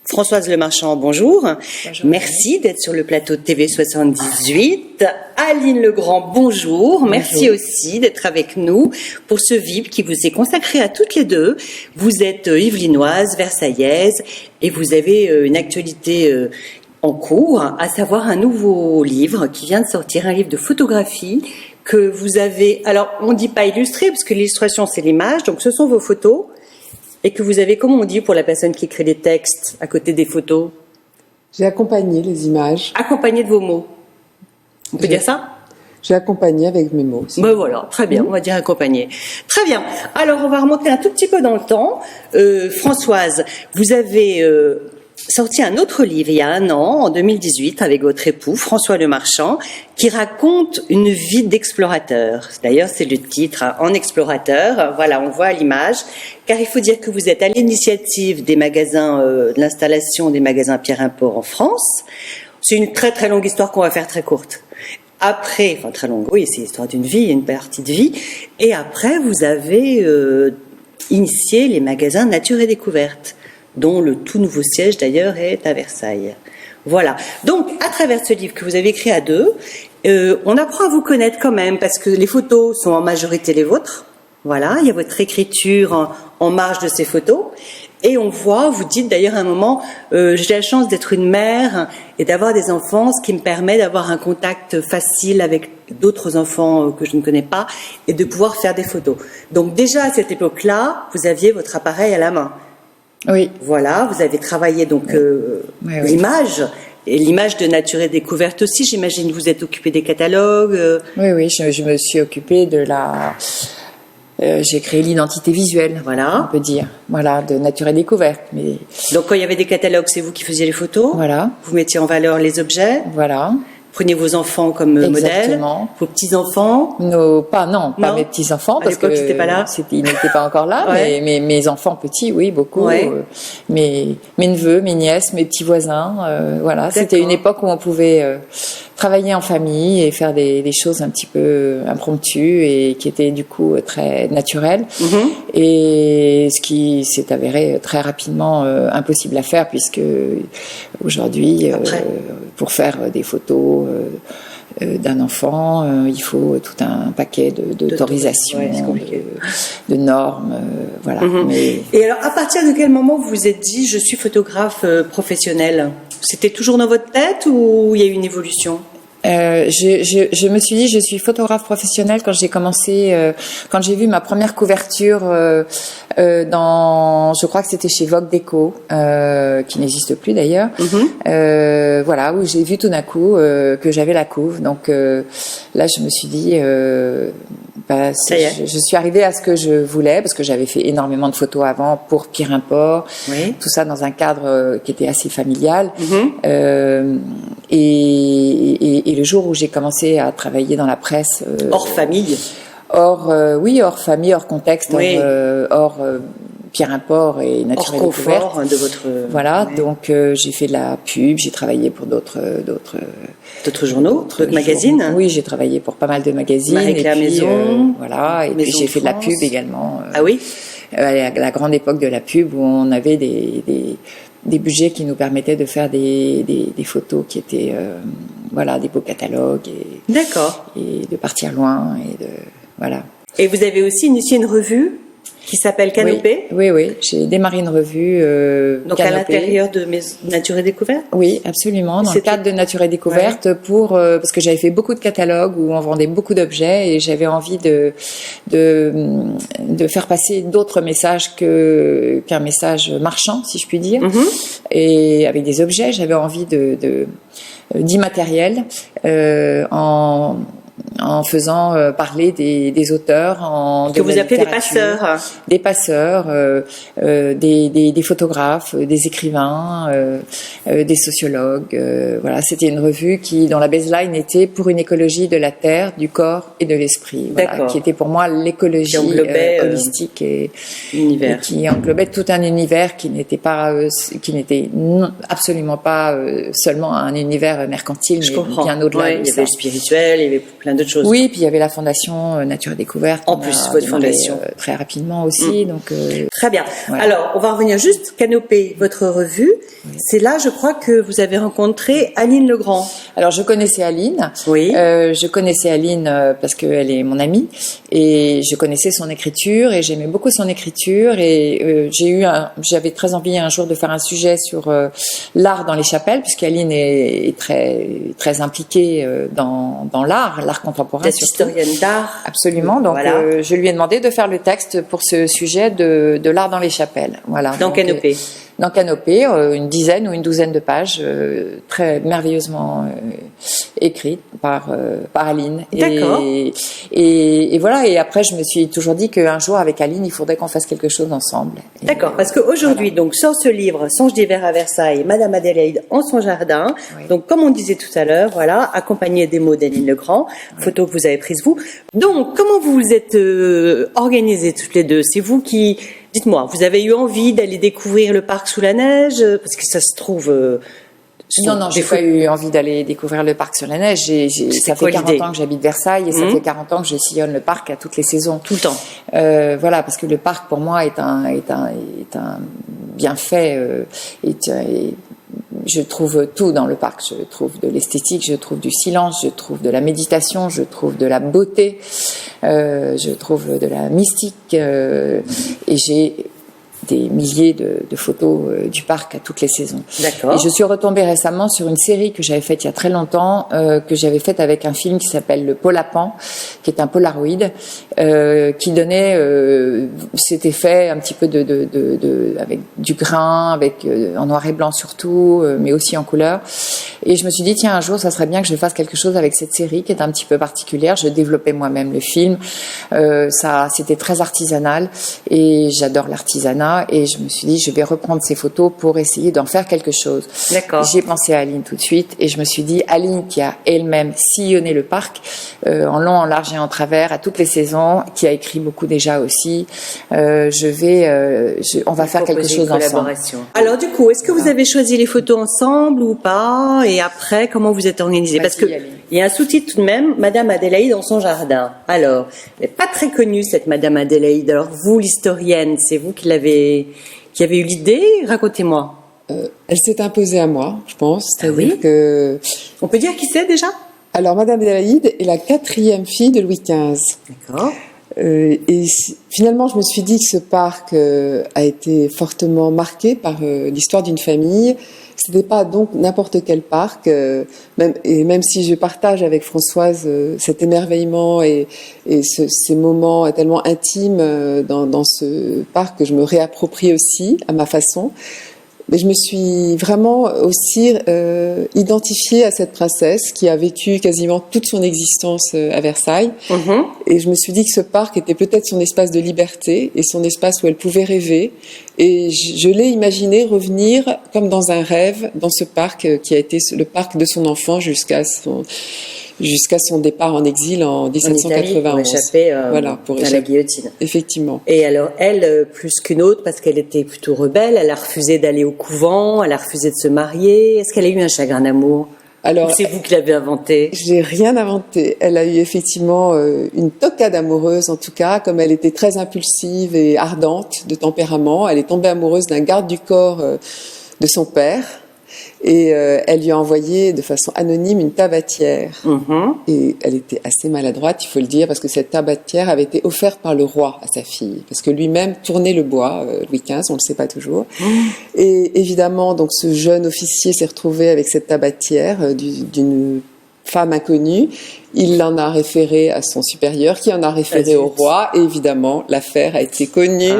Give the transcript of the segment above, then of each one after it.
Françoise Lemarchand, bonjour. Bonjour. Merci d'être sur le plateau de TV 78. Aline Legrand, bonjour. Merci aussi d'être avec nous pour ce VIP qui vous est consacré à toutes les deux. Vous êtes yvelinoise, versaillaise et vous avez une actualité en cours, à savoir un nouveau livre qui vient de sortir, un livre de photographie que vous avez, alors on ne dit pas illustré parce que l'illustration c'est l'image, donc ce sont vos photos. Et que vous avez, comment on dit pour la personne qui écrit des textes à côté des photos? J'ai accompagné les images. Accompagné de vos mots. On peut dire ça? J'ai accompagné avec mes mots. Ben voilà, très bien, on va dire accompagné. Très bien. Alors, on va remonter un tout petit peu dans le temps. Françoise, vous avez sorti un autre livre il y a un an, en 2018, avec votre époux, François Lemarchand, qui raconte une vie d'explorateur. D'ailleurs, c'est le titre, hein, En explorateur. Voilà, on voit à l'image. Car il faut dire que vous êtes à l'initiative des magasins, de l'installation des magasins Pierre Import en France. C'est une très très longue histoire qu'on va faire très courte. Après, enfin très longue, oui, c'est l'histoire d'une vie, une partie de vie. Et après, vous avez initié les magasins Nature et Découverte, dont le tout nouveau siège d'ailleurs est à Versailles. Voilà. Donc, à travers ce livre que vous avez écrit à deux, on apprend à vous connaître quand même, parce que les photos sont en majorité les vôtres. Voilà, il y a votre écriture en marge de ces photos. Et on voit, vous dites d'ailleurs à un moment, j'ai la chance d'être une mère et d'avoir des enfants, ce qui me permet d'avoir un contact facile avec d'autres enfants que je ne connais pas et de pouvoir faire des photos. Donc déjà à cette époque-là, vous aviez votre appareil à la main. Oui. Voilà, vous avez travaillé donc Oui. l'image, et l'image de Nature et Découverte aussi, j'imagine. Vous êtes occupé des catalogues. Oui, je me suis occupée de la... j'ai créé l'identité visuelle, Voilà. on peut dire. Voilà, de Nature et Découverte. Mais... Donc quand il y avait des catalogues, c'est vous qui faisiez les photos. Voilà. Vous mettiez en valeur les objets. Voilà. Prenez vos enfants comme modèle, vos petits-enfants. Pas mes petits-enfants, parce que n'étaient pas là. Ils n'étaient pas encore là, Ouais. mais mes enfants petits, oui, beaucoup. Ouais. Mes neveux, mes nièces, mes petits voisins, voilà. C'était une époque où on pouvait travailler en famille et faire des choses un petit peu impromptues et qui étaient du coup très naturelles. Mm-hmm. Et ce qui s'est avéré très rapidement impossible à faire, puisque aujourd'hui, pour faire des photos d'un enfant, il faut tout un paquet d'autorisations, de normes, voilà. Mm-hmm. Mais... Et alors, à partir de quel moment vous vous êtes dit, je suis photographe professionnel? C'était toujours dans votre tête ou il y a eu une évolution? Je me suis dit, je suis photographe professionnelle quand j'ai commencé, quand j'ai vu ma première couverture je crois que c'était chez Vogue Déco, qui n'existe plus d'ailleurs. Mm-hmm. Voilà, où j'ai vu tout d'un coup que j'avais la couve. Donc là, je me suis dit, je suis arrivée à ce que je voulais, parce que j'avais fait énormément de photos avant pour Pierre Import, tout ça dans un cadre qui était assez familial. Mm-hmm. Et le jour où j'ai commencé à travailler dans la presse, hors famille. Hors famille, hors contexte, hors Pierre Import et Nature et Découverte. Hors confort de votre... Voilà, donc j'ai fait de la pub, j'ai travaillé pour d'autres journaux, d'autres magazines. Oui, j'ai travaillé pour pas mal de magazines. Marie-Claire Maison. Voilà, et Maison puis j'ai fait de la France. pub également. Ah oui? À la grande époque de la pub, où on avait des budgets qui nous permettaient de faire des photos qui étaient des beaux catalogues D'accord. Et de partir loin voilà. Et vous avez aussi initié une revue qui s'appelle Canopée. Oui, j'ai démarré une revue donc Canopée. à l'intérieur de Nature et Découverte. Oui, absolument, dans le cadre de Nature et Découverte, parce que j'avais fait beaucoup de catalogues où on vendait beaucoup d'objets et j'avais envie de faire passer d'autres messages qu'un message marchand, si je puis dire. Mm-hmm. Et avec des objets, j'avais envie d'immatériel, en faisant parler des auteurs, que vous appelez des passeurs. Des passeurs, des photographes, des écrivains, des sociologues. Voilà, c'était une revue dont la baseline était pour une écologie de la terre, du corps et de l'esprit. Voilà, qui était pour moi l'écologie holistique et qui englobait tout un univers qui n'était absolument pas seulement un univers mercantile, mais bien au-delà. Il y avait le spirituel, il y avait plein d'autres choses. Oui, puis il y avait la fondation Nature et Découverte. En plus, votre fondation. Très rapidement aussi. Donc, très bien. Voilà. Alors, on va revenir juste, Canopée, votre revue. Oui. C'est là, je crois, que vous avez rencontré Aline Legrand. Alors, je connaissais Aline. Oui. Je connaissais Aline parce qu'elle est mon amie. Et je connaissais son écriture et j'aimais beaucoup son écriture. Et j'avais très envie un jour de faire un sujet sur l'art dans les chapelles, puisqu'Aline est très, très impliquée dans l'art contemporain. Vous êtes historienne d'art. Absolument. Donc, voilà. Je lui ai demandé de faire le texte pour ce sujet de l'art dans les chapelles. Voilà. Dans Canopée. Dans Canopée, une dizaine ou une douzaine de pages, très merveilleusement écrites par Aline. D'accord. Et voilà. Et après, je me suis toujours dit qu'un jour, avec Aline, il faudrait qu'on fasse quelque chose ensemble. D'accord. Parce qu'aujourd'hui, donc, sort ce livre, Songes d'hiver à Versailles, Madame Adélaïde en son jardin. Oui. Donc, comme on disait tout à l'heure, voilà, accompagné des mots d'Aline Legrand, photo que vous avez prise vous. Donc, comment vous vous êtes organisées toutes les deux? C'est vous qui... Dites-moi, vous avez eu envie d'aller découvrir le parc sous la neige? Parce que ça se trouve... Non, j'ai pas eu envie d'aller découvrir le parc sur la neige. Ça fait 40 ans que j'habite Versailles et ça fait 40 ans que je sillonne le parc à toutes les saisons. Tout le temps. Voilà, parce que le parc pour moi est un bienfait. Je trouve tout dans le parc. Je trouve de l'esthétique, je trouve du silence, je trouve de la méditation, je trouve de la beauté, je trouve de la mystique. Et j'ai des milliers de photos du parc à toutes les saisons. D'accord. Et je suis retombée récemment sur une série que j'avais faite il y a très longtemps, que j'avais faite avec un film qui s'appelle Le Polapan, qui est un polaroid, qui donnait cet effet un petit peu avec du grain, en noir et blanc surtout, mais aussi en couleur. Et je me suis dit, tiens, un jour, ça serait bien que je fasse quelque chose avec cette série qui est un petit peu particulière. Je développais moi-même le film. C'était très artisanal et j'adore l'artisanat. Et je me suis dit, je vais reprendre ces photos pour essayer d'en faire quelque chose. D'accord. J'ai pensé à Aline tout de suite et je me suis dit, Aline qui a elle-même sillonné le parc en long, en large et en travers à toutes les saisons, qui a écrit beaucoup déjà aussi, on va faire quelque chose ensemble. Alors du coup, est-ce que vous avez choisi les photos ensemble ou pas? Et après, comment vous êtes organisés? Parce que il y a un sous-titre tout de même, Madame Adélaïde dans son jardin. Alors, elle n'est pas très connue cette Madame Adélaïde. Alors vous, l'historienne, c'est vous qui avez eu l'idée? Racontez-moi. Elle s'est imposée à moi, je pense. Oui. Que... On peut dire qui c'est déjà? Alors, Madame Adélaïde est la 4e fille de Louis XV. D'accord. Et finalement, je me suis dit que ce parc a été fortement marqué par l'histoire d'une famille. C'était pas donc n'importe quel parc, même si je partage avec Françoise cet émerveillement et ces moments tellement intimes dans ce parc que je me réapproprie aussi à ma façon. Mais je me suis vraiment aussi identifiée à cette princesse qui a vécu quasiment toute son existence à Versailles. Mm-hmm. Et je me suis dit que ce parc était peut-être son espace de liberté et son espace où elle pouvait rêver. Et je l'ai imaginé revenir comme dans un rêve dans ce parc qui a été le parc de son enfant jusqu'à son départ en exil en 1791. Pour échapper voilà, à la guillotine. Effectivement. Et alors, elle, plus qu'une autre, parce qu'elle était plutôt rebelle, elle a refusé d'aller au couvent, elle a refusé de se marier. Est-ce qu'elle a eu un chagrin d'amour? Alors, ou c'est vous qui l'avez inventé? J'ai rien inventé. Elle a eu effectivement une toquade amoureuse, en tout cas, comme elle était très impulsive et ardente de tempérament. Elle est tombée amoureuse d'un garde du corps de son père. Et elle lui a envoyé de façon anonyme une tabatière. Mm-hmm. Et elle était assez maladroite, il faut le dire, parce que cette tabatière avait été offerte par le roi à sa fille, parce que lui-même tournait le bois, Louis XV, on ne le sait pas toujours. Et évidemment, donc ce jeune officier s'est retrouvé avec cette tabatière d'une femme inconnue. Il en a référé à son supérieur, qui en a référé au roi, et évidemment, l'affaire a été connue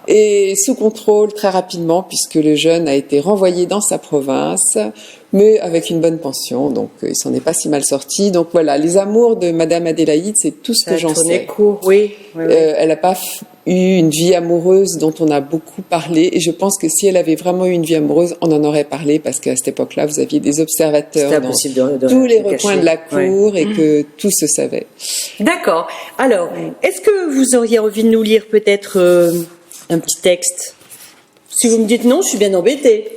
et sous contrôle très rapidement, puisque le jeune a été renvoyé dans sa province, mais avec une bonne pension, donc il s'en est pas si mal sorti. Donc voilà, les amours de Madame Adélaïde, c'est tout ce que j'en sais. Court, oui. Elle n'a pas eu une vie amoureuse dont on a beaucoup parlé, et je pense que si elle avait vraiment eu une vie amoureuse, on en aurait parlé, parce qu'à cette époque-là, vous aviez des observateurs dans tous les recoins de la cour, et que tout se savait. D'accord. Alors, est-ce que vous auriez envie de nous lire peut-être un petit texte? Si vous me dites non, je suis bien embêtée.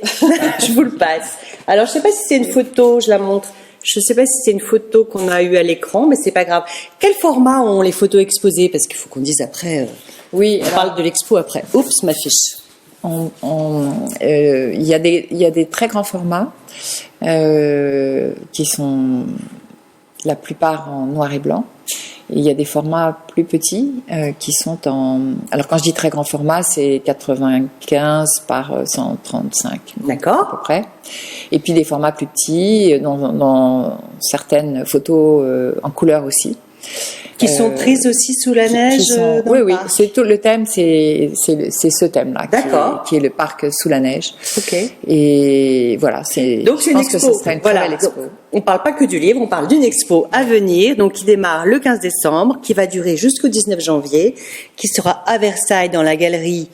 Je vous le passe. Alors, je ne sais pas si c'est une photo, je la montre. Je ne sais pas si c'est une photo qu'on a eue à l'écran, mais c'est pas grave. Quel format ont les photos exposées? Parce qu'il faut qu'on dise après. Oui, on parle de l'expo après. Oups, ma fiche. Il y a des très grands formats qui sont la plupart en noir et blanc. Et il y a des formats plus petits qui sont en... Alors quand je dis très grand format, c'est 95 par 135. D'accord. À peu près. Et puis des formats plus petits, dans certaines photos en couleur aussi. Qui sont prises aussi sous la neige. Oui, c'est tout le thème, c'est ce thème-là, qui est le parc sous la neige. Ok. Et voilà, donc c'est une expo. Que ce serait une très belle expo. Donc, on parle pas que du livre, on parle d'une expo à venir, donc qui démarre le 15 décembre, qui va durer jusqu'au 19 janvier, qui sera à Versailles dans la galerie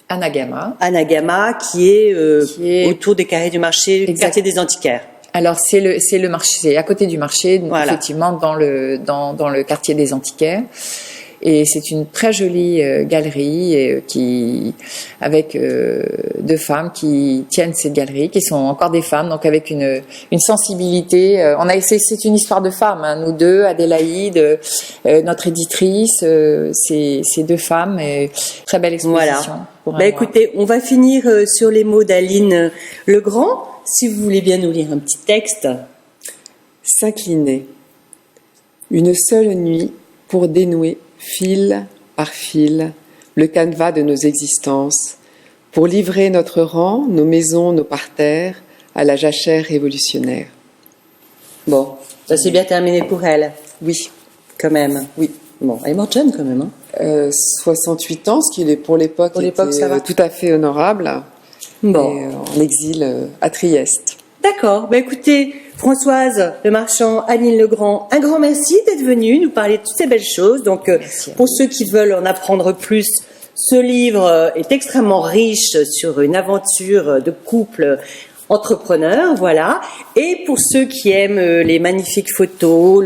Anagama, qui est autour des Carrés du Marché, du quartier des Antiquaires. Alors c'est le marché, c'est à côté du marché, voilà. Effectivement dans le quartier des Antiquaires, et c'est une très jolie galerie avec deux femmes qui tiennent cette galerie, qui sont encore des femmes, donc avec une sensibilité. C'est une histoire de femmes, hein, nous deux, Adélaïde, notre éditrice, ces deux femmes, et très belle exposition. Voilà. Écoutez, on va finir sur les mots d'Aline Legrand. Si vous voulez bien nous lire un petit texte. S'incliner. Une seule nuit pour dénouer, fil par fil, le canevas de nos existences, pour livrer notre rang, nos maisons, nos parterres, à la jachère révolutionnaire. Bon, ça s'est bien terminé pour elle. Oui. Quand même. Oui. Bon, elle est morte jeune quand même. 68 ans, ce qui est pour l'époque ça va. Tout à fait honorable. Bon. Et en exil à Trieste. D'accord. Écoutez, Françoise Lemarchand, Aline Legrand, un grand merci d'être venue nous parler de toutes ces belles choses. Donc, pour ceux qui veulent en apprendre plus, ce livre est extrêmement riche sur une aventure de couple entrepreneur, voilà. Et pour ceux qui aiment les magnifiques photos,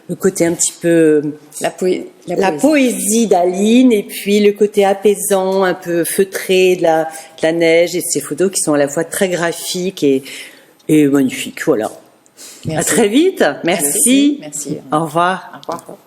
le côté un petit peu la poésie d'Aline, et puis le côté apaisant, un peu feutré de la neige, et ces photos qui sont à la fois très graphiques et magnifiques, voilà. Merci. À très vite. Merci. Merci. Au revoir. Au revoir.